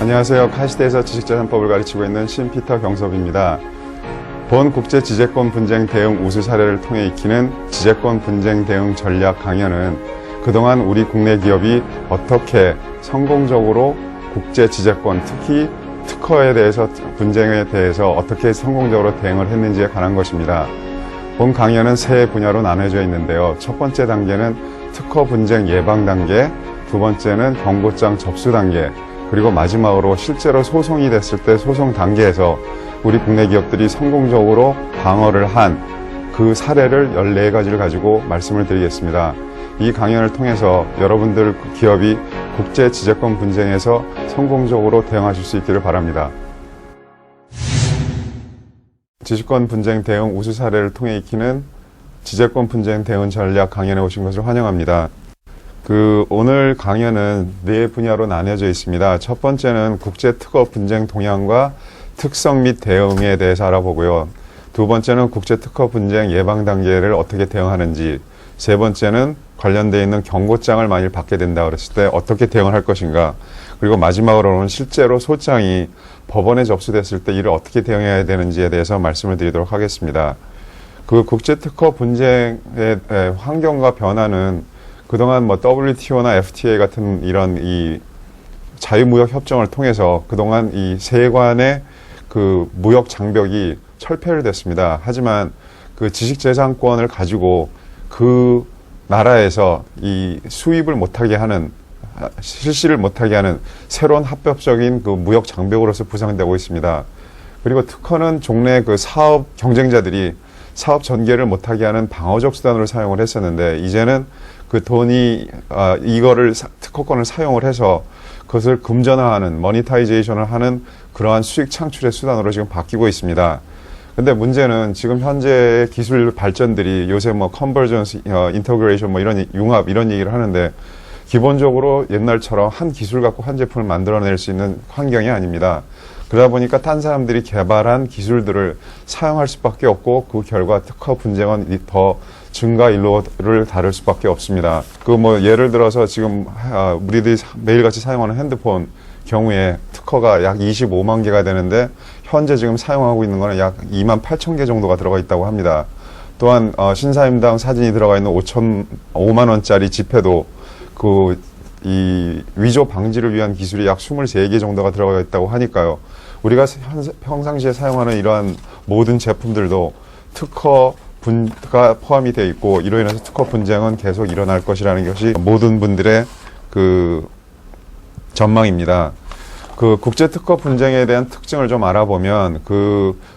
안녕하세요. 카시대에서 지식재산법을 가르치고 있는 신피터 경섭입니다. 본 국제지재권 분쟁 대응 우수 사례를 통해 익히는 지재권 분쟁 대응 전략 강연은 그동안 우리 국내 기업이 어떻게 성공적으로 국제지재권, 특히 특허에 대해서, 분쟁에 대해서 어떻게 성공적으로 대응을 했는지에 관한 것입니다. 본 강연은 세 분야로 나눠져 있는데요. 첫 번째 단계는 특허 분쟁 예방 단계, 두 번째는 경고장 접수 단계, 그리고 마지막으로 실제로 소송이 됐을 때 소송 단계에서 우리 국내 기업들이 성공적으로 방어를 한 그 사례를 14가지를 가지고 말씀을 드리겠습니다. 이 강연을 통해서 여러분들 기업이 국제 지재권 분쟁에서 성공적으로 대응하실 수 있기를 바랍니다. 지재권 분쟁 대응 우수 사례를 통해 익히는 지재권 분쟁 대응 전략 강연에 오신 것을 환영합니다. 오늘 강연은 네 분야로 나뉘어져 있습니다. 첫 번째는 국제 특허 분쟁 동향과 특성 및 대응에 대해서 알아보고요. 두 번째는 국제 특허 분쟁 예방 단계를 어떻게 대응하는지, 세 번째는 관련되어 있는 경고장을 만일 받게 된다 그랬을 때 어떻게 대응을 할 것인가, 그리고 마지막으로는 실제로 소장이 법원에 접수됐을 때 이를 어떻게 대응해야 되는지에 대해서 말씀을 드리도록 하겠습니다. 국제 특허 분쟁의 환경과 변화는 그동안 WTO나 FTA 같은 이런 이 자유무역 협정을 통해서 그동안 이 세관의 무역 장벽이 철폐를 됐습니다. 하지만 지식재산권을 가지고 그 나라에서 이 수입을 못하게 하는, 실시를 못하게 하는 새로운 합법적인 무역 장벽으로서 부상되고 있습니다. 그리고 특허는 종래 사업 경쟁자들이 사업 전개를 못하게 하는 방어적 수단으로 사용을 했었는데, 이제는 이거를 특허권을 사용을 해서 그것을 금전화하는, 모니타이제이션을 하는 그러한 수익 창출의 수단으로 지금 바뀌고 있습니다. 근데 문제는 지금 현재의 기술 발전들이 요새 컨버전스, 인터그레이션, 이런 융합, 이런 얘기를 하는데, 기본적으로 옛날처럼 한 기술 갖고 한 제품을 만들어낼 수 있는 환경이 아닙니다. 그러다 보니까 딴 사람들이 개발한 기술들을 사용할 수밖에 없고, 그 결과 특허 분쟁은 더 증가 일로를 다룰 수밖에 없습니다. 예를 들어서 지금 우리들이 매일같이 사용하는 핸드폰 경우에 특허가 약 25만 개가 되는데, 현재 지금 사용하고 있는 거는 약 2만 8천 개 정도가 들어가 있다고 합니다. 또한 신사임당 사진이 들어가 있는 5만 원짜리 지폐도 이 위조 방지를 위한 기술이 약 23개 정도가 들어가 있다고 하니까요. 우리가 평상시에 사용하는 이러한 모든 제품들도 특허가 포함이 되어 있고, 이로 인해서 특허 분쟁은 계속 일어날 것이라는 것이 모든 분들의 전망입니다. 국제 특허 분쟁에 대한 특징을 좀 알아보면,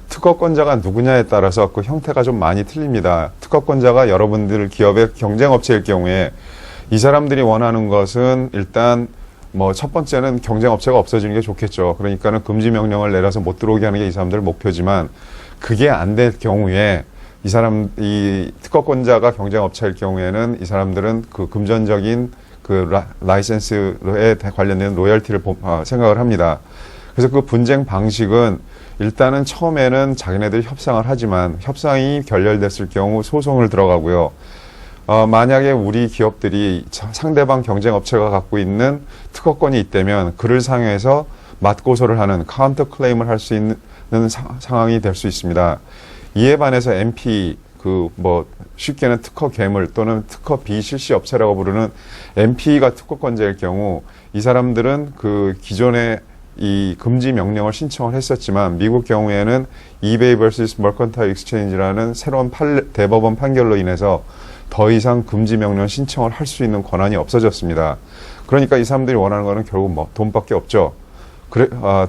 특허권자가 누구냐에 따라서 형태가 좀 많이 틀립니다. 특허권자가 여러분들 기업의 경쟁업체일 경우에 이 사람들이 원하는 것은 일단 첫 번째는 경쟁업체가 없어지는 게 좋겠죠. 그러니까는 금지 명령을 내려서 못 들어오게 하는 게 이 사람들 목표지만, 그게 안 될 경우에 이 특허권자가 경쟁업체일 경우에는 이 사람들은 금전적인 라이센스에 관련된 로열티를 생각을 합니다. 그래서 분쟁 방식은 일단은 처음에는 자기네들이 협상을 하지만, 협상이 결렬됐을 경우 소송을 들어가고요. 만약에 우리 기업들이 상대방 경쟁업체가 갖고 있는 특허권이 있다면 그를 사용해서 맞고소를 하는 카운터 클레임을 할 수 있는 상황이 될 수 있습니다. 이에 반해서 MP, 쉽게는 특허 괴물 또는 특허 비실시 업체라고 부르는 MP가 특허권자일 경우, 이 사람들은 기존에 이 금지 명령을 신청을 했었지만, 미국 경우에는 eBay vs. Mercantile Exchange라는 새로운 대법원 판결로 인해서 더 이상 금지 명령 신청을 할 수 있는 권한이 없어졌습니다. 그러니까 이 사람들이 원하는 거는 결국 돈밖에 없죠.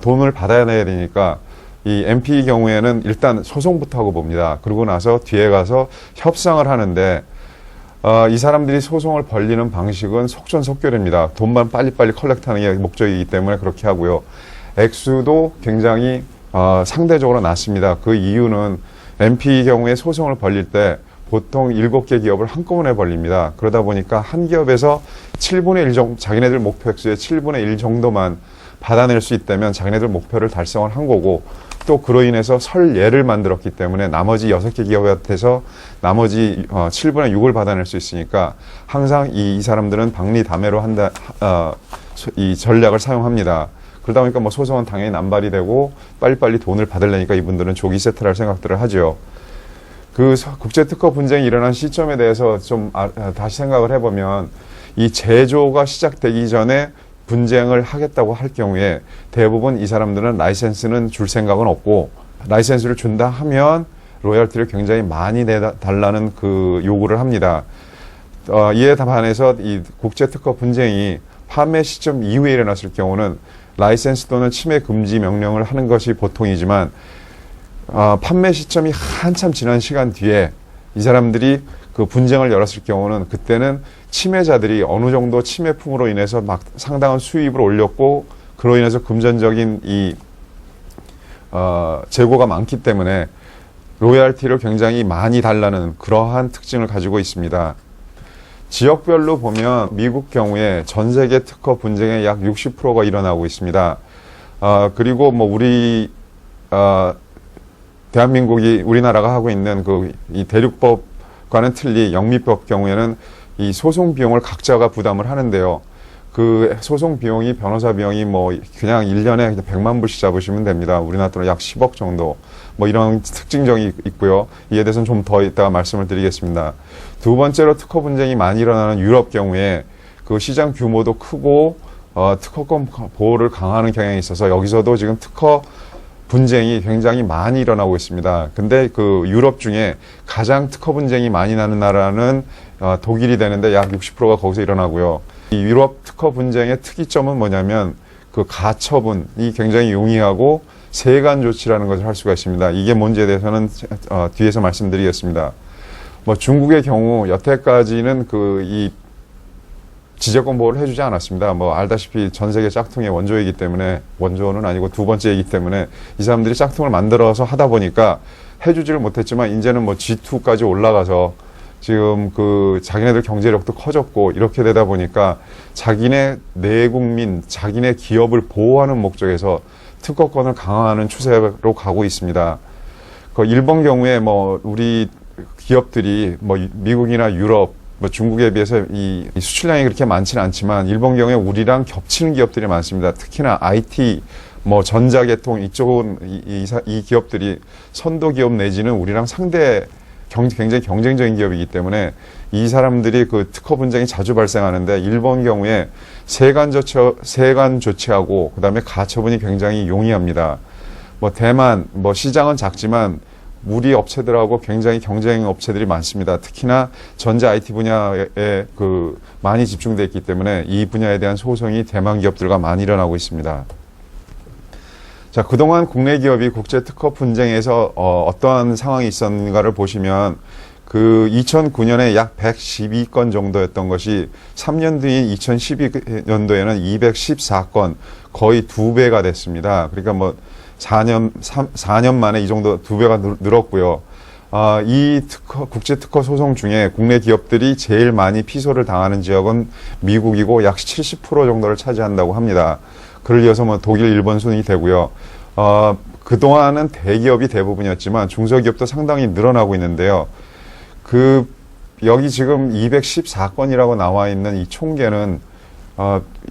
돈을 받아야 되니까 이 MP 경우에는 일단 소송부터 하고 봅니다. 그러고 나서 뒤에 가서 협상을 하는데, 이 사람들이 소송을 벌리는 방식은 속전속결입니다. 돈만 빨리빨리 컬렉트하는 게 목적이기 때문에 그렇게 하고요. 액수도 굉장히 상대적으로 낮습니다. 그 이유는 MP 경우에 소송을 벌릴 때 보통 7개 기업을 한꺼번에 벌립니다. 그러다 보니까 한 기업에서 7분의 1 정도, 자기네들 목표 액수의 7분의 1 정도만 받아낼 수 있다면 자기네들 목표를 달성을 한 거고, 또 그로 인해서 설예를 만들었기 때문에 나머지 6개 기업한테서 나머지 7분의 6을 받아낼 수 있으니까 항상 이 사람들은 박리다매로 이 전략을 사용합니다. 그러다 보니까 뭐 소송은 당연히 남발이 되고 빨리빨리 돈을 받으려니까 이분들은 조기 세트를 할 생각들을 하죠. 그 국제특허 분쟁이 일어난 시점에 대해서 좀 다시 생각을 해보면 이 제조가 시작되기 전에 분쟁을 하겠다고 할 경우에 대부분 이 사람들은 라이센스는 줄 생각은 없고 라이센스를 준다 하면 로열티를 굉장히 많이 내달라는 그 요구를 합니다. 이에 반해서 이 국제특허 분쟁이 판매 시점 이후에 일어났을 경우는 라이센스 또는 침해 금지 명령을 하는 것이 보통이지만 판매 시점이 한참 지난 시간 뒤에 이 사람들이 그 분쟁을 열었을 경우는 그때는 침해자들이 어느 정도 침해품으로 인해서 막 상당한 수입을 올렸고 그로 인해서 금전적인 이 재고가 많기 때문에 로열티를 굉장히 많이 달라는 그러한 특징을 가지고 있습니다. 지역별로 보면 미국 경우에 전 세계 특허 분쟁의 약 60%가 일어나고 있습니다. 그리고 뭐 대한민국이 우리나라가 하고 있는 이 대륙법과는 틀리 영미법 경우에는 이 소송 비용을 각자가 부담을 하는데요. 그 소송 비용이 변호사 비용이 뭐 그냥 1년에 100만 불씩 잡으시면 됩니다. 우리나라 돈으로 약 10억 정도. 뭐 이런 특징적이 있고요. 이에 대해서는 좀 더 이따가 말씀을 드리겠습니다. 두 번째로 특허 분쟁이 많이 일어나는 유럽 경우에 그 시장 규모도 크고 특허권 보호를 강화하는 경향이 있어서 여기서도 지금 특허 분쟁이 굉장히 많이 일어나고 있습니다. 근데 그 유럽 중에 가장 특허 분쟁이 많이 나는 나라는 독일이 되는데 약 60%가 거기서 일어나고요. 이 유럽 특허 분쟁의 특이점은 뭐냐면 그 가처분이 굉장히 용이하고 세관 조치라는 것을 할 수가 있습니다. 이게 뭔지에 대해서는 뒤에서 말씀드리겠습니다. 뭐 중국의 경우 여태까지는 이 지적권 보호를 해주지 않았습니다. 뭐 알다시피 전 세계 짝퉁의 원조이기 때문에 원조는 아니고 두 번째이기 때문에 이 사람들이 짝퉁을 만들어서 하다 보니까 해주지를 못했지만 이제는 뭐 G2까지 올라가서 지금 자기네들 경제력도 커졌고 이렇게 되다 보니까 자기네 내국민, 자기네 기업을 보호하는 목적에서 특허권을 강화하는 추세로 가고 있습니다. 일본 경우에 뭐 우리 기업들이 뭐 미국이나 유럽, 뭐 중국에 비해서 이 수출량이 그렇게 많지는 않지만 일본 경우에 우리랑 겹치는 기업들이 많습니다. 특히나 IT, 뭐 전자계통 이쪽은 이 기업들이 선도 기업 내지는 우리랑 굉장히 경쟁적인 기업이기 때문에 이 사람들이 그 특허 분쟁이 자주 발생하는데 일본 경우에 세관 조치하고 그다음에 가처분이 굉장히 용이합니다. 뭐 대만 뭐 시장은 작지만 우리 업체들하고 굉장히 경쟁 업체들이 많습니다. 특히나 전자 IT 분야에 많이 집중되어 있기 때문에 이 분야에 대한 소송이 대만 기업들과 많이 일어나고 있습니다. 자, 그동안 국내 기업이 국제 특허 분쟁에서 어떠한 상황이 있었는가를 보시면 2009년에 약 112건 정도였던 것이 3년 뒤인 2012년도에는 214건, 거의 2배가 됐습니다. 그러니까 뭐 4년 만에 이 정도 2배가 늘었고요. 이 국제 특허 소송 중에 국내 기업들이 제일 많이 피소를 당하는 지역은 미국이고 약 70% 정도를 차지한다고 합니다. 그를 이어서 뭐 독일, 일본 순이 되고요. 그동안은 대기업이 대부분이었지만 중소기업도 상당히 늘어나고 있는데요. 여기 지금 214건이라고 나와 있는 이 총계는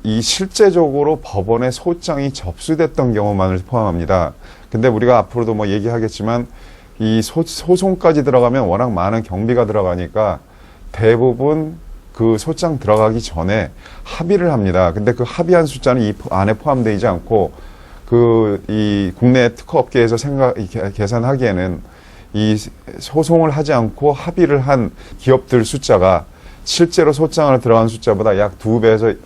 이 실제적으로 법원에 소장이 접수됐던 경우만을 포함합니다. 근데 우리가 앞으로도 뭐 얘기하겠지만 이 소송까지 들어가면 워낙 많은 경비가 들어가니까 대부분 그 소장 들어가기 전에 합의를 합니다. 근데 그 합의한 숫자는 이 안에 포함되지 않고 이 국내 특허업계에서 계산하기에는 이 소송을 하지 않고 합의를 한 기업들 숫자가 실제로 소장을 들어간 숫자보다 약 2배에서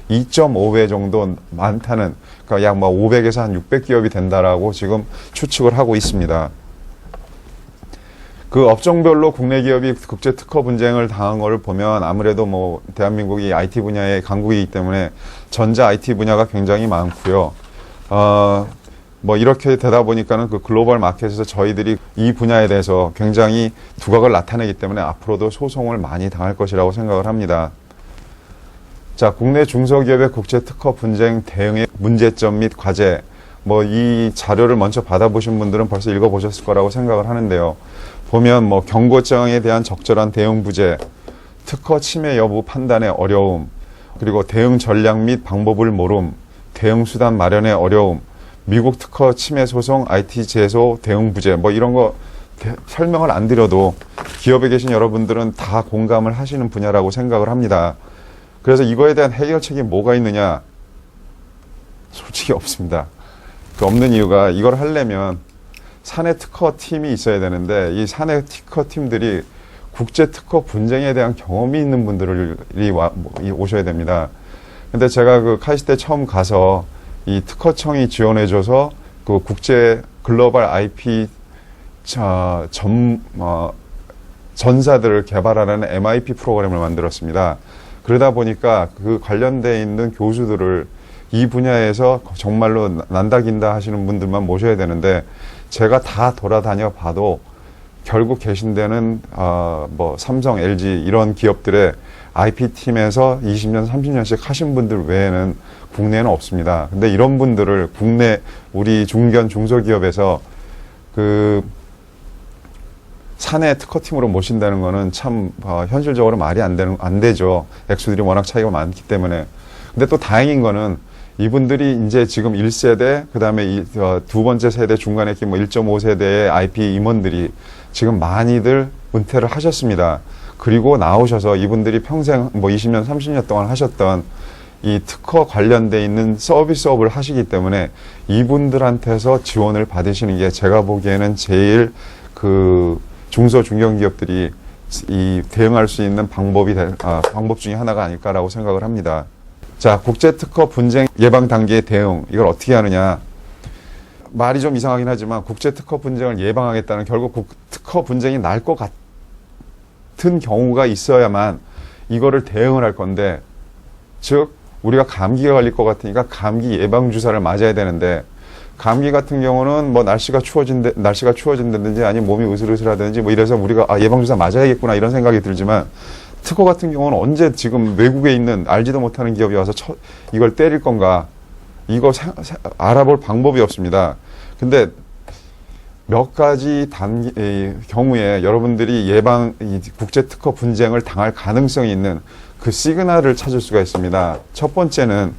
2.5배 정도 많다는, 그러니까 약 뭐 500에서 한 600기업이 된다라고 지금 추측을 하고 있습니다. 그 업종별로 국내 기업이 국제 특허 분쟁을 당한 거를 보면 아무래도 뭐 대한민국이 IT 분야의 강국이기 때문에 전자 IT 분야가 굉장히 많고요. 뭐 이렇게 되다 보니까는 그 글로벌 마켓에서 저희들이 이 분야에 대해서 굉장히 두각을 나타내기 때문에 앞으로도 소송을 많이 당할 것이라고 생각을 합니다. 자, 국내 중소기업의 국제 특허 분쟁 대응의 문제점 및 과제, 뭐 이 자료를 먼저 받아보신 분들은 벌써 읽어보셨을 거라고 생각을 하는데요. 보면 뭐 경고장에 대한 적절한 대응 부재, 특허 침해 여부 판단의 어려움, 그리고 대응 전략 및 방법을 모름, 대응 수단 마련의 어려움, 미국 특허 침해 소송, IT 제소 대응 부재, 뭐 이런 거 설명을 안 드려도 기업에 계신 여러분들은 다 공감을 하시는 분야라고 생각을 합니다. 그래서 이거에 대한 해결책이 뭐가 있느냐? 솔직히 없습니다. 그 없는 이유가 이걸 하려면 사내 특허 팀이 있어야 되는데 이 사내 특허 팀들이 국제 특허 분쟁에 대한 경험이 있는 분들이 오셔야 됩니다. 근데 제가 그 카이스트에 처음 가서 이 특허청이 지원해줘서 그 국제 글로벌 IP 전사들을 개발하는 MIP 프로그램을 만들었습니다. 그러다 보니까 그 관련돼 있는 교수들을 이 분야에서 정말로 난다긴다 하시는 분들만 모셔야 되는데 제가 다 돌아다녀 봐도 결국 계신 데는 뭐 삼성, LG 이런 기업들의 IP팀에서 20년, 30년씩 하신 분들 외에는 국내에는 없습니다. 근데 이런 분들을 국내 우리 중견 중소기업에서 그 사내 특허팀으로 모신다는 거는 참 현실적으로 말이 안 되죠. 액수들이 워낙 차이가 많기 때문에. 근데 또 다행인 거는 이분들이 이제 지금 1세대, 그 다음에 두 번째 세대 중간에 뭐 1.5세대의 IP 임원들이 지금 많이들 은퇴를 하셨습니다. 그리고 나오셔서 이분들이 평생 뭐 20년, 30년 동안 하셨던 이 특허 관련돼 있는 서비스업을 하시기 때문에 이분들한테서 지원을 받으시는 게 제가 보기에는 제일 그 중소 중견기업들이 이 대응할 수 있는 방법 중에 하나가 아닐까라고 생각을 합니다. 자, 국제 특허 분쟁 예방 단계의 대응, 이걸 어떻게 하느냐. 말이 좀 이상하긴 하지만 국제 특허 분쟁을 예방하겠다는 결국 특허 분쟁이 날 것 같은 경우가 있어야만 이거를 대응을 할 건데, 즉 우리가 감기가 걸릴 것 같으니까 감기 예방 주사를 맞아야 되는데, 감기 같은 경우는 뭐 날씨가 추워진다든지 아니면 몸이 으슬으슬하든지 뭐 이래서 우리가 예방 주사 맞아야겠구나 이런 생각이 들지만, 특허 같은 경우는 언제 지금 외국에 있는 알지도 못하는 기업이 와서 이걸 때릴 건가, 이거 알아볼 방법이 없습니다. 근데 몇 가지 경우에 여러분들이 국제 특허 분쟁을 당할 가능성이 있는 그 시그널을 찾을 수가 있습니다. 첫 번째는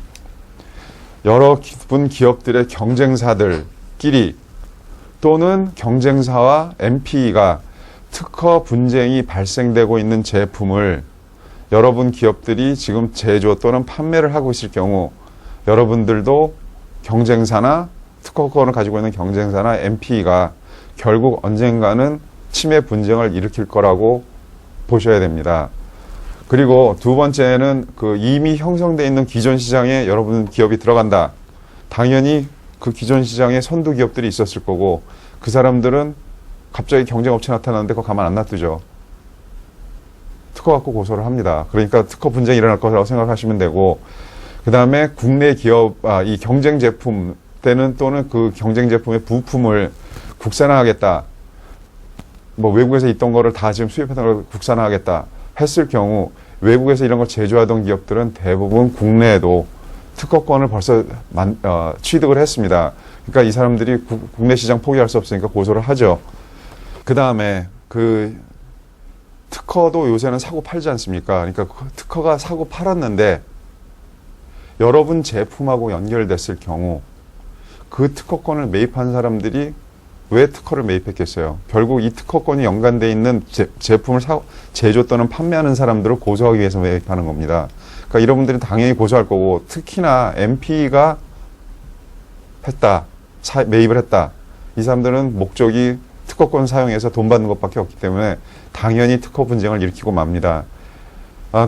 여러 기업들의 경쟁사들끼리 또는 경쟁사와 MP가 특허 분쟁이 발생되고 있는 제품을 여러분 기업들이 지금 제조 또는 판매를 하고 있을 경우 여러분들도 경쟁사나 특허권을 가지고 있는 경쟁사나 MP가 결국 언젠가는 침해 분쟁을 일으킬 거라고 보셔야 됩니다. 그리고 두 번째는 그 이미 형성되어 있는 기존 시장에 여러분 기업이 들어간다. 당연히 그 기존 시장에 선두 기업들이 있었을 거고 그 사람들은 갑자기 경쟁업체 나타나는데 그거 가만 안 놔두죠. 특허 갖고 고소를 합니다. 그러니까 특허 분쟁이 일어날 거라고 생각하시면 되고, 그 다음에 국내 기업, 이 경쟁 제품 때는 또는 그 경쟁 제품의 부품을 국산화하겠다. 뭐 외국에서 있던 거를 다 지금 수입하던 걸 국산화하겠다 했을 경우 외국에서 이런 걸 제조하던 기업들은 대부분 국내에도 특허권을 벌써 취득을 했습니다. 그러니까 이 사람들이 국내 시장 포기할 수 없으니까 고소를 하죠. 그 다음에 그 특허도 요새는 사고 팔지 않습니까? 그러니까 특허가 사고 팔았는데 여러분 제품하고 연결됐을 경우 그 특허권을 매입한 사람들이 왜 특허를 매입했겠어요? 결국 이 특허권이 연관되어 있는 제품을 제조 또는 판매하는 사람들을 고소하기 위해서 매입하는 겁니다. 그러니까 여러분들은 당연히 고소할 거고, 특히나 MP가 매입을 했다. 이 사람들은 목적이 특허권 사용해서 돈 받는 것밖에 없기 때문에 당연히 특허 분쟁을 일으키고 맙니다.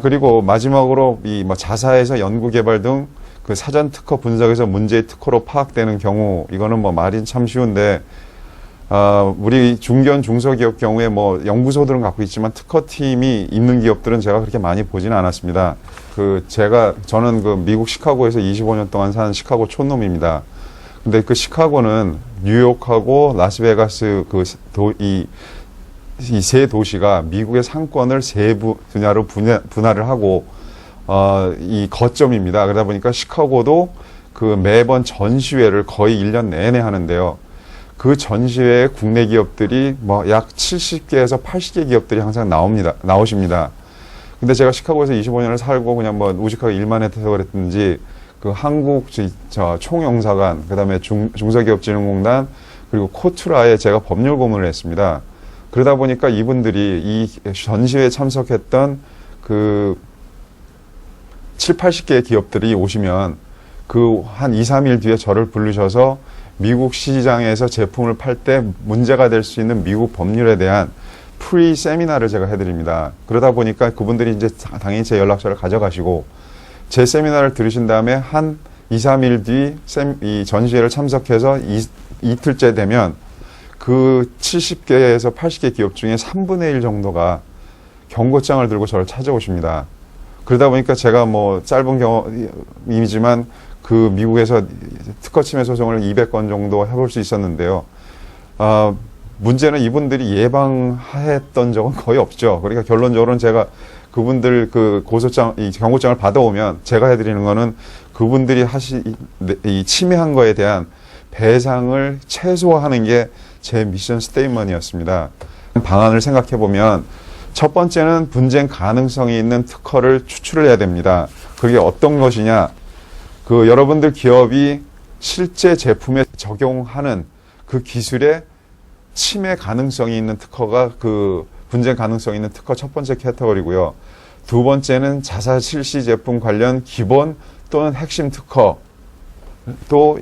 그리고 마지막으로 이 자사에서 연구개발 등 그 사전 특허 분석에서 문제의 특허로 파악되는 경우, 이거는 뭐 말이 참 쉬운데, 우리 중견 중소기업 경우에 뭐 연구소들은 갖고 있지만 특허팀이 있는 기업들은 제가 그렇게 많이 보지는 않았습니다. 저는 그 미국 시카고에서 25년 동안 산 시카고 촌놈입니다. 근데 그 시카고는 뉴욕하고 라스베가스 이 세 도시가 미국의 상권을 세 분야로 분할을 하고 이 거점입니다. 그러다 보니까 시카고도 그 매번 전시회를 거의 1년 내내 하는데요. 그 전시회에 국내 기업들이 뭐 약 70개에서 80개 기업들이 항상 나오십니다. 근데 제가 시카고에서 25년을 살고 그냥 뭐 우직하게 일만 해서 그랬든지 그 한국 총영사관, 그다음에 중소기업진흥공단, 그리고 코투라에 제가 법률 고문을 했습니다. 그러다 보니까 이분들이 이 전시회에 참석했던 그 7, 80개의 기업들이 오시면 그 한 2, 3일 뒤에 저를 부르셔서 미국 시장에서 제품을 팔 때 문제가 될 수 있는 미국 법률에 대한 프리 세미나를 제가 해드립니다. 그러다 보니까 그분들이 이제 당연히 제 연락처를 가져가시고 제 세미나를 들으신 다음에 한 2, 3일 뒤 이 전시회를 참석해서 이틀째 되면 그 70개에서 80개 기업 중에 3분의 1 정도가 경고장을 들고 저를 찾아오십니다. 그러다 보니까 제가 뭐 짧은 경험이지만 그 미국에서 특허 침해 소송을 200건 정도 해볼 수 있었는데요. 문제는 이분들이 예방했던 적은 거의 없죠. 그러니까 결론적으로는 제가 그분들 그 이 경고장을 받아오면 제가 해드리는 거는 그분들이 이 침해한 거에 대한 배상을 최소화하는 게 제 미션 스테이트먼트였습니다. 방안을 생각해 보면 첫 번째는 분쟁 가능성이 있는 특허를 추출을 해야 됩니다. 그게 어떤 것이냐? 그 여러분들 기업이 실제 제품에 적용하는 그 기술에 침해 가능성이 있는 특허가 그 분쟁 가능성이 있는 특허 첫 번째 캐터거리고요. 두 번째는 자사 실시 제품 관련 기본 또는 핵심 특허 또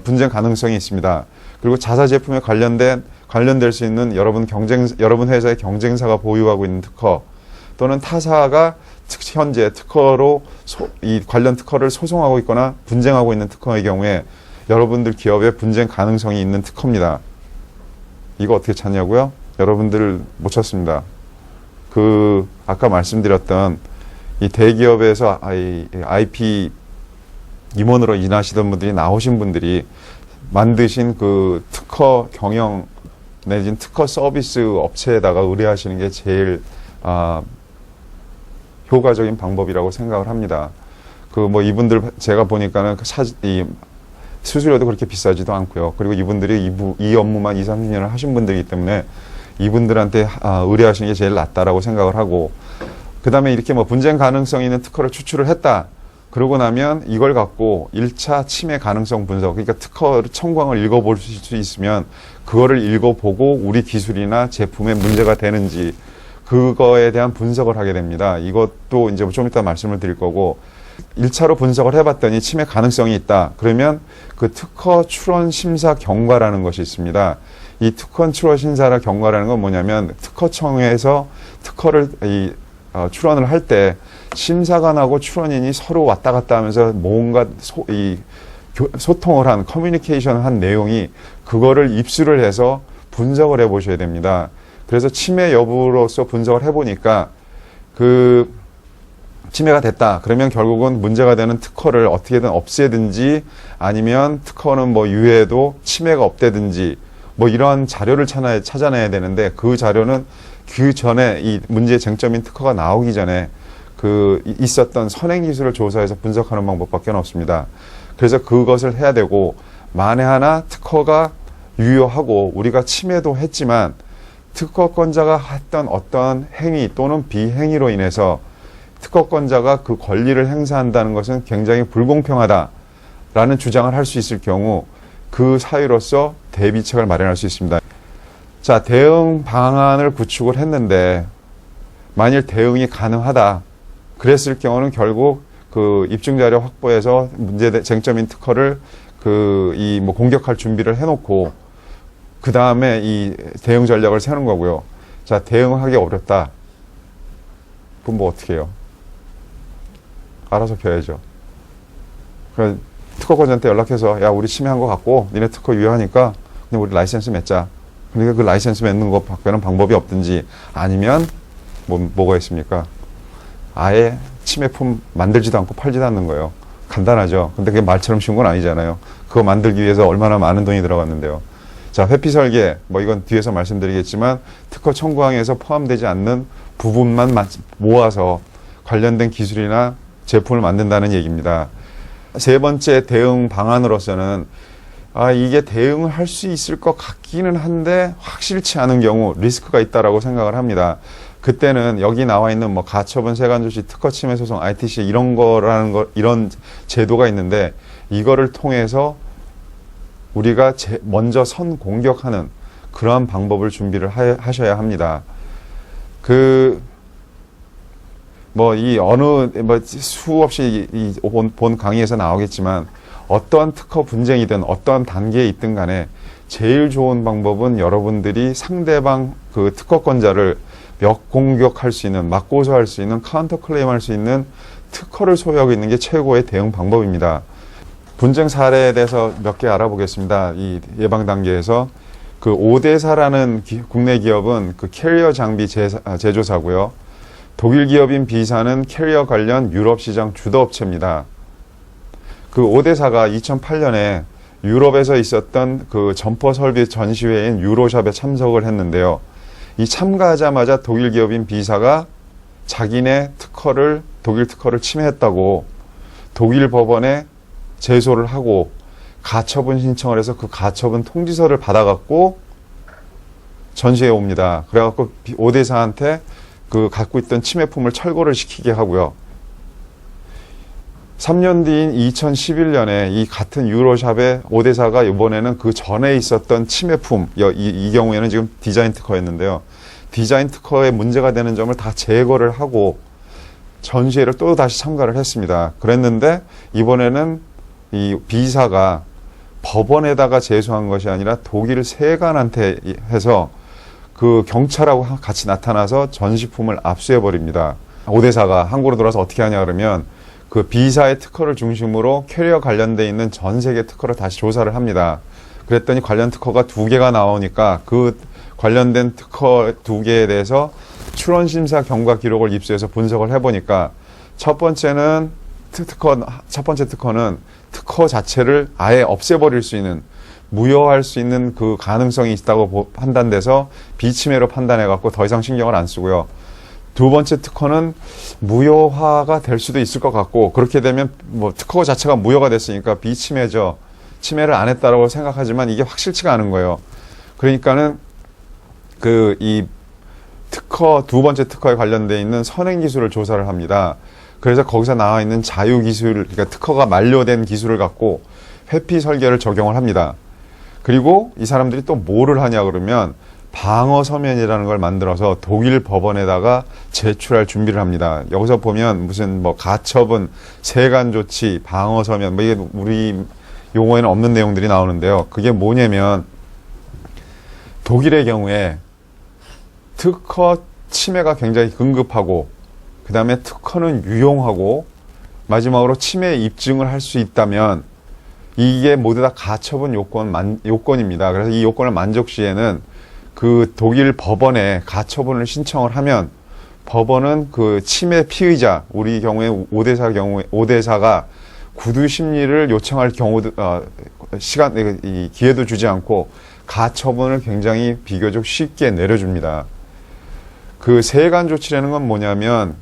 분쟁 가능성이 있습니다. 그리고 자사 제품에 관련될 수 있는 여러분 회사의 경쟁사가 보유하고 있는 특허 또는 타사가 현재 특허로 이 관련 특허를 소송하고 있거나 분쟁하고 있는 특허의 경우에 여러분들 기업의 분쟁 가능성이 있는 특허입니다. 이거 어떻게 찾냐고요? 여러분들 못 찾습니다. 그 아까 말씀드렸던 이 대기업에서 IP 임원으로 일하시던 분들이 나오신 분들이 만드신 그 특허 경영 내진 특허 서비스 업체에다가 의뢰하시는 게 제일 효과적인 방법이라고 생각을 합니다. 그 뭐 이분들 제가 보니까는 이 수수료도 그렇게 비싸지도 않고요. 그리고 이분들이 이 업무만 2, 30년을 하신 분들이기 때문에 이분들한테 의뢰하시는 게 제일 낫다라고 생각을 하고 그 다음에 이렇게 뭐 분쟁 가능성 있는 특허를 추출을 했다. 그러고 나면 이걸 갖고 1차 침해 가능성 분석, 그러니까 특허 청구항을 읽어볼 수 있으면 그거를 읽어보고 우리 기술이나 제품에 문제가 되는지 그거에 대한 분석을 하게 됩니다. 이것도 이제 좀 이따 말씀을 드릴 거고 1차로 분석을 해봤더니 침해 가능성이 있다. 그러면 그 특허 출원 심사 경과라는 것이 있습니다. 이 특허 출원 심사 경과라는 건 뭐냐면 특허청에서 특허를 출원을 할 때 심사관하고 출원인이 서로 왔다 갔다 하면서 뭔가 소통을 한 커뮤니케이션을 한 내용이 그거를 입수를 해서 분석을 해 보셔야 됩니다. 그래서 침해 여부로서 분석을 해 보니까 그 침해가 됐다. 그러면 결국은 문제가 되는 특허를 어떻게든 없애든지 아니면 특허는 뭐 유예해도 침해가 없대든지 뭐 이러한 자료를 찾아내야 되는데 그 자료는 그 전에 이 문제의 쟁점인 특허가 나오기 전에 그 있었던 선행 기술을 조사해서 분석하는 방법밖에 없습니다. 그래서 그것을 해야 되고 만에 하나 특허가 유효하고 우리가 침해도 했지만 특허권자가 했던 어떠한 행위 또는 비행위로 인해서 특허권자가 그 권리를 행사한다는 것은 굉장히 불공평하다라는 주장을 할 수 있을 경우 그 사유로서 대비책을 마련할 수 있습니다. 자, 대응 방안을 구축을 했는데 만일 대응이 가능하다 그랬을 경우는 결국 그 입증자료 확보해서 쟁점인 특허를 뭐 공격할 준비를 해놓고 그 다음에 이 대응 전략을 세우는 거고요. 자, 대응하기 어렵다. 그럼 뭐 어떻게 해요? 알아서 펴야죠. 그러니까 특허권자한테 연락해서 야, 우리 침해한 거 같고 니네 특허 유효하니까 그냥 우리 라이센스 맺자. 그러니까 그 라이센스 맺는 것 밖에는 방법이 없든지 아니면 뭐가 있습니까? 아예 침해품 만들지도 않고 팔지도 않는 거예요. 간단하죠. 근데 그게 말처럼 쉬운 건 아니잖아요. 그거 만들기 위해서 얼마나 많은 돈이 들어갔는데요. 자, 회피 설계, 뭐 이건 뒤에서 말씀드리겠지만 특허 청구항에서 포함되지 않는 부분만 모아서 관련된 기술이나 제품을 만든다는 얘기입니다. 세 번째 대응 방안으로서는 이게 대응을 할 수 있을 것 같기는 한데 확실치 않은 경우 리스크가 있다라고 생각을 합니다. 그때는 여기 나와 있는 뭐 가처분, 세관조치, 특허 침해 소송, ITC 이런 거라는 거, 이런 제도가 있는데 이거를 통해서 우리가 먼저 선 공격하는 그러한 방법을 준비를 하셔야 합니다. 수없이 본 강의에서 나오겠지만 어떠한 특허 분쟁이든 어떠한 단계에 있든 간에 제일 좋은 방법은 여러분들이 상대방 그 특허권자를 역공격할 수 있는, 맞고소할 수 있는, 카운터 클레임할 수 있는 특허를 소유하고 있는 게 최고의 대응 방법입니다. 분쟁 사례에 대해서 몇 개 알아보겠습니다. 이 예방 단계에서 그 오데사라는 국내 기업은 그 캐리어 장비 제조사고요. 독일 기업인 B사는 캐리어 관련 유럽 시장 주도 업체입니다. 그 오데사가 2008년에 유럽에서 있었던 그 점퍼 설비 전시회인 유로샵에 참석을 했는데요. 이 참가하자마자 독일 기업인 B사가 자기네 독일 특허를 침해했다고 독일 법원에 제소를 하고 가처분 신청을 해서 그 가처분 통지서를 받아갖고 전시회에 옵니다. 그래갖고 오데사한테 그 갖고 있던 침해품을 철거를 시키게 하고요. 3년 뒤인 2011년에 이 같은 유로샵의 오데사가 이번에는 그 전에 있었던 침해품, 이 경우에는 지금 디자인 특허였는데요. 디자인 특허에 문제가 되는 점을 다 제거를 하고 전시회를 또 다시 참가를 했습니다. 그랬는데 이번에는 이 B사가 법원에다가 제소한 것이 아니라 독일 세관한테 해서 그 경찰하고 같이 나타나서 전시품을 압수해 버립니다. 오데사가 한국으로 돌아서 어떻게 하냐 그러면 그 B사의 특허를 중심으로 캐리어 관련돼 있는 전 세계 특허를 다시 조사를 합니다. 그랬더니 관련 특허가 2개가 나오니까 그 관련된 특허 2개에 대해서 출원 심사 경과 기록을 입수해서 분석을 해보니까 첫 번째 특허는 특허 자체를 아예 없애버릴 수 있는, 무효할 수 있는 그 가능성이 있다고 판단돼서 비침해로 판단해갖고 더 이상 신경을 안 쓰고요. 두 번째 특허는 무효화가 될 수도 있을 것 같고, 그렇게 되면 뭐 특허 자체가 무효가 됐으니까 비침해죠. 침해를 안 했다라고 생각하지만 이게 확실치가 않은 거예요. 그러니까는 이 두 번째 특허에 관련돼 있는 선행 기술을 조사를 합니다. 그래서 거기서 나와 있는 자유 기술, 그러니까 특허가 만료된 기술을 갖고 회피 설계를 적용을 합니다. 그리고 이 사람들이 또 뭐를 하냐 그러면 방어 서면이라는 걸 만들어서 독일 법원에다가 제출할 준비를 합니다. 여기서 보면 무슨 뭐 가처분, 세관 조치, 방어 서면, 이게 우리 용어에는 없는 내용들이 나오는데요. 그게 뭐냐면 독일의 경우에 특허 침해가 굉장히 긴급하고, 그 다음에 특허는 유용하고, 마지막으로 침해 입증을 할 수 있다면 이게 모두 다 가처분 요건입니다. 그래서 이 요건을 만족 시에는 그 독일 법원에 가처분을 신청을 하면 법원은 그 침해 피의자, 우리 경우에 오데사가 구두 심리를 요청할 경우도 이 기회도 주지 않고 가처분을 굉장히 비교적 쉽게 내려줍니다. 그 세관 조치라는 건 뭐냐면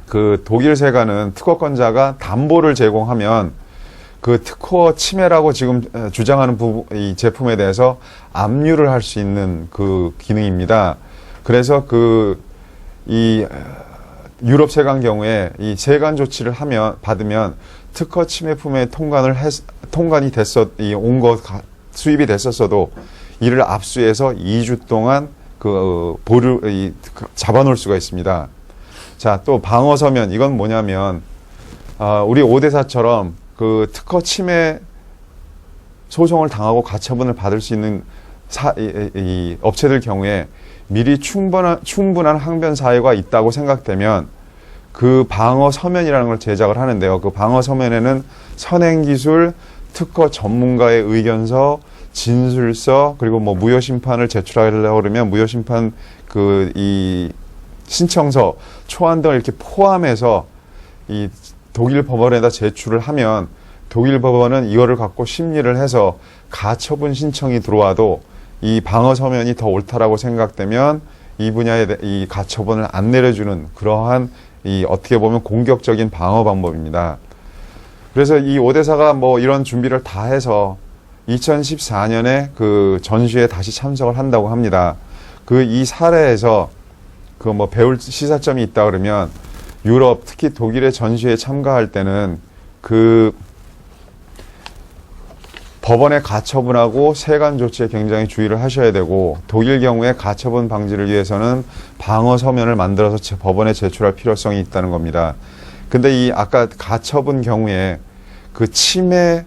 그 독일 세관은 특허권자가 담보를 제공하면 그 특허 침해라고 지금 주장하는 이 제품에 대해서 압류를 할 수 있는 그 기능입니다. 그래서 이 유럽 세관 경우에 이 세관 조치를 받으면 특허 침해품의 통관이 수입이 됐었어도 이를 압수해서 2주 동안 잡아놓을 수가 있습니다. 자, 또 방어 서면, 이건 뭐냐면 우리 오데사처럼 그 특허 침해 소송을 당하고 가처분을 받을 수 있는 이 업체들 경우에 미리 충분한 항변 사유가 있다고 생각되면 그 방어 서면이라는 걸 제작을 하는데요. 그 방어 서면에는 선행기술, 특허 전문가의 의견서, 진술서, 그리고 뭐 무효 심판을 제출하려고 그러면 무효 심판 이 신청서, 초안 등을 이렇게 포함해서 이 독일 법원에다 제출을 하면 독일 법원은 이거를 갖고 심리를 해서 가처분 신청이 들어와도 이 방어 서면이 더 옳다라고 생각되면 이 분야에 이 가처분을 안 내려주는 그러한 이 어떻게 보면 공격적인 방어 방법입니다. 그래서 이 오데사가 뭐 이런 준비를 다 해서 2014년에 그 전시회에 다시 참석을 한다고 합니다. 이 사례에서 그 뭐 배울 시사점이 있다 그러면 유럽, 특히 독일의 전시회에 참가할 때는 그 법원의 가처분하고 세관 조치에 굉장히 주의를 하셔야 되고, 독일 경우에 가처분 방지를 위해서는 방어 서면을 만들어서 법원에 제출할 필요성이 있다는 겁니다. 근데 이 아까 가처분 경우에 그 침해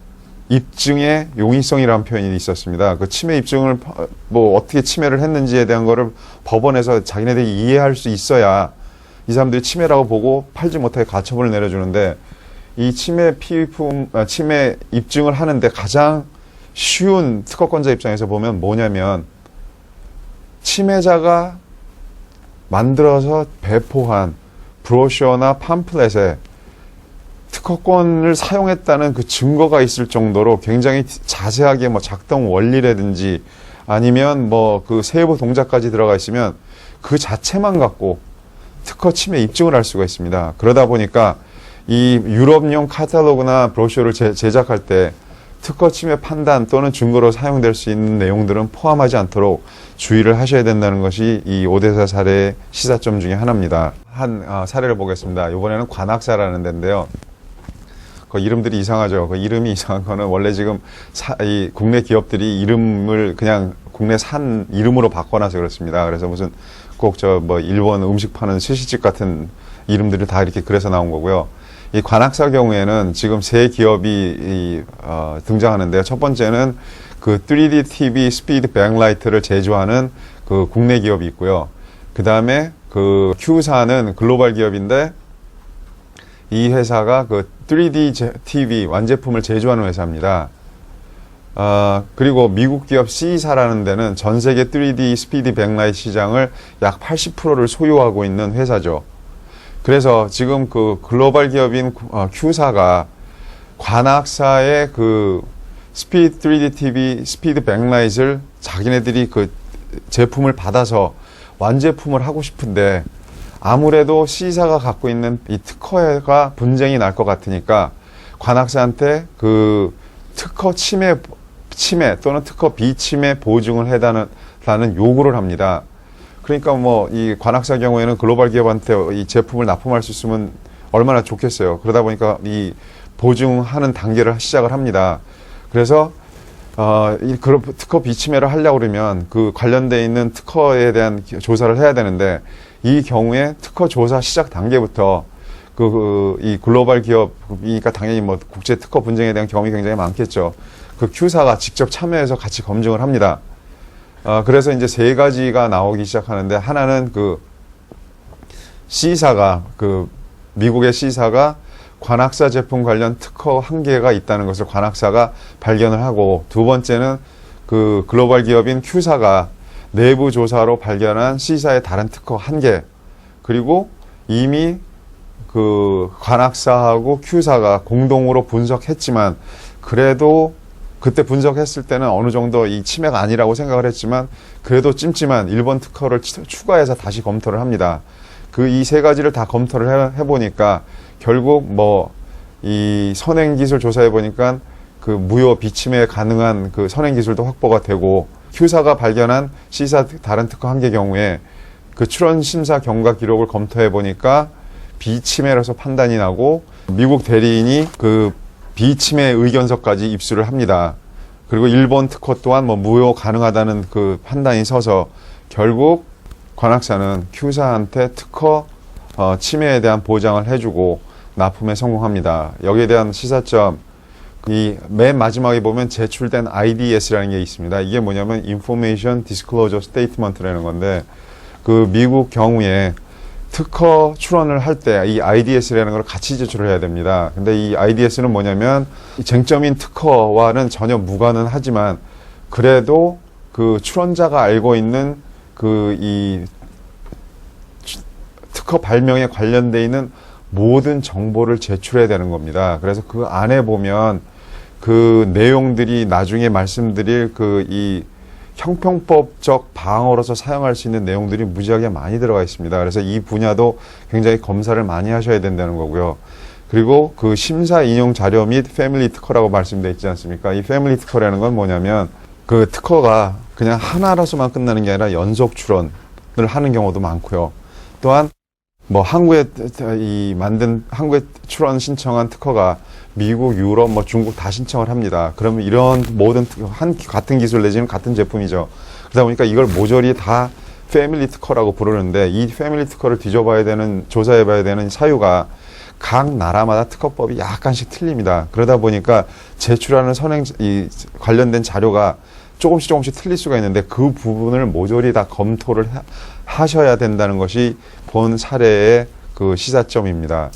입증의 용이성이라는 표현이 있었습니다. 그 침해 입증을 뭐 어떻게 침해를 했는지에 대한 거를 법원에서 자기네들이 이해할 수 있어야 이 사람들이 침해라고 보고 팔지 못하게 가처분을 내려주는데, 이 침해 입증을 하는데 가장 쉬운 특허권자 입장에서 보면 뭐냐면, 침해자가 만들어서 배포한 브로셔나 팜플렛에 특허권을 사용했다는 그 증거가 있을 정도로 굉장히 자세하게 뭐 작동 원리라든지 아니면 뭐 그 세부 동작까지 들어가 있으면 그 자체만 갖고 특허 침해 입증을 할 수가 있습니다. 그러다 보니까 이 유럽용 카탈로그나 브로셔를 제작할 때 특허 침해 판단 또는 증거로 사용될 수 있는 내용들은 포함하지 않도록 주의를 하셔야 된다는 것이 이 오데사 사례의 시사점 중에 하나입니다. 한 사례를 보겠습니다. 이번에는 관악사라는 데인데요. 그 이름들이 이상하죠. 그 이름이 이상한 거는 원래 지금 이 국내 기업들이 이름을 그냥 국내 산 이름으로 바꿔놔서 그렇습니다. 그래서 무슨 꼭 뭐 일본 음식 파는 스시집 같은 이름들이 다 이렇게 그래서 나온 거고요. 이 관악사 경우에는 지금 세 기업이 등장하는데요. 첫 번째는 그 3D TV 스피드 백라이트를 제조하는 그 국내 기업이 있고요. 그 다음에 그 Q사는 글로벌 기업인데, 이 회사가 그 3D TV 완제품을 제조하는 회사입니다. 그리고 미국 기업 C사라는 데는 전 세계 3D 스피드 백라이트 시장을 약 80%를 소유하고 있는 회사죠. 그래서 지금 그 글로벌 기업인 Q사가 관악사의 그 3D TV 스피드 백라이트를 자기네들이 그 제품을 받아서 완제품을 하고 싶은데, 아무래도 C사가 갖고 있는 이 특허가 분쟁이 날 것 같으니까 관악사한테 그 특허 침해 또는 특허 비침해 보증을 해달라는 요구를 합니다. 그러니까 뭐 이 관악사 경우에는 글로벌 기업한테 이 제품을 납품할 수 있으면 얼마나 좋겠어요. 그러다 보니까 이 보증하는 단계를 시작을 합니다. 그래서 이 특허 비침해를 하려고 그러면 그 관련돼 있는 특허에 대한 조사를 해야 되는데, 이 경우에 특허 조사 시작 단계부터 이 글로벌 기업이니까 당연히 뭐 국제 특허 분쟁에 대한 경험이 굉장히 많겠죠. 그 Q사가 직접 참여해서 같이 검증을 합니다. 그래서 이제 세 가지가 나오기 시작하는데, 하나는 그 C사가 미국의 C사가 관악사 제품 관련 특허 한계가 있다는 것을 관악사가 발견을 하고, 두 번째는 그 글로벌 기업인 Q사가 내부 조사로 발견한 C사의 다른 특허 한계, 그리고 이미 그 관악사하고 Q사가 공동으로 분석했지만, 그래도 그때 분석했을 때는 어느 정도 이 침해가 아니라고 생각을 했지만, 그래도 찜찜한 일본 특허를 추가해서 다시 검토를 합니다. 이 세 가지를 다 검토를 해보니까 결국 뭐 이 선행기술 조사해보니까 그 무효 비침해 가능한 그 선행기술도 확보가 되고, Q사가 발견한 C사 다른 특허 한계 경우에 그 출원 심사 경과 기록을 검토해 보니까 비침해라서 판단이 나고, 미국 대리인이 그 비침해 의견서까지 입수를 합니다. 그리고 일본 특허 또한 뭐 무효 가능하다는 그 판단이 서서 결국 관악사는 Q사한테 특허 침해에 대한 보장을 해주고 납품에 성공합니다. 여기에 대한 시사점, 이 맨 마지막에 보면 제출된 IDS라는 게 있습니다. 이게 뭐냐면 Information Disclosure Statement라는 건데, 그 미국 경우에 특허 출원을 할 때 이 IDS라는 걸 같이 제출을 해야 됩니다. 근데 이 IDS는 뭐냐면 쟁점인 특허와는 전혀 무관은 하지만, 그래도 그 출원자가 알고 있는 그 이 특허 발명에 관련돼 있는 모든 정보를 제출해야 되는 겁니다. 그래서 그 안에 보면 그 내용들이 나중에 말씀드릴 그 이 형평법적 방어로서 사용할 수 있는 내용들이 무지하게 많이 들어가 있습니다. 그래서 이 분야도 굉장히 검사를 많이 하셔야 된다는 거고요. 그리고 그 심사 인용 자료 및 패밀리 특허라고 말씀되어 있지 않습니까? 이 패밀리 특허라는 건 뭐냐면 그 특허가 그냥 하나라서만 끝나는 게 아니라 연속 출원을 하는 경우도 많고요. 또한 뭐 한국에 한국에 출원 신청한 특허가 미국, 유럽, 뭐 중국 다 신청을 합니다. 그러면 이런 모든 같은 기술 내지는 같은 제품이죠. 그러다 보니까 이걸 모조리 다 패밀리 특허라고 부르는데 이 패밀리 특허를 조사해봐야 되는 사유가 각 나라마다 특허법이 약간씩 틀립니다. 그러다 보니까 제출하는 관련된 자료가 조금씩 틀릴 수가 있는데 그 부분을 모조리 다 검토를 하셔야 된다는 것이 본 사례의 그 시사점입니다.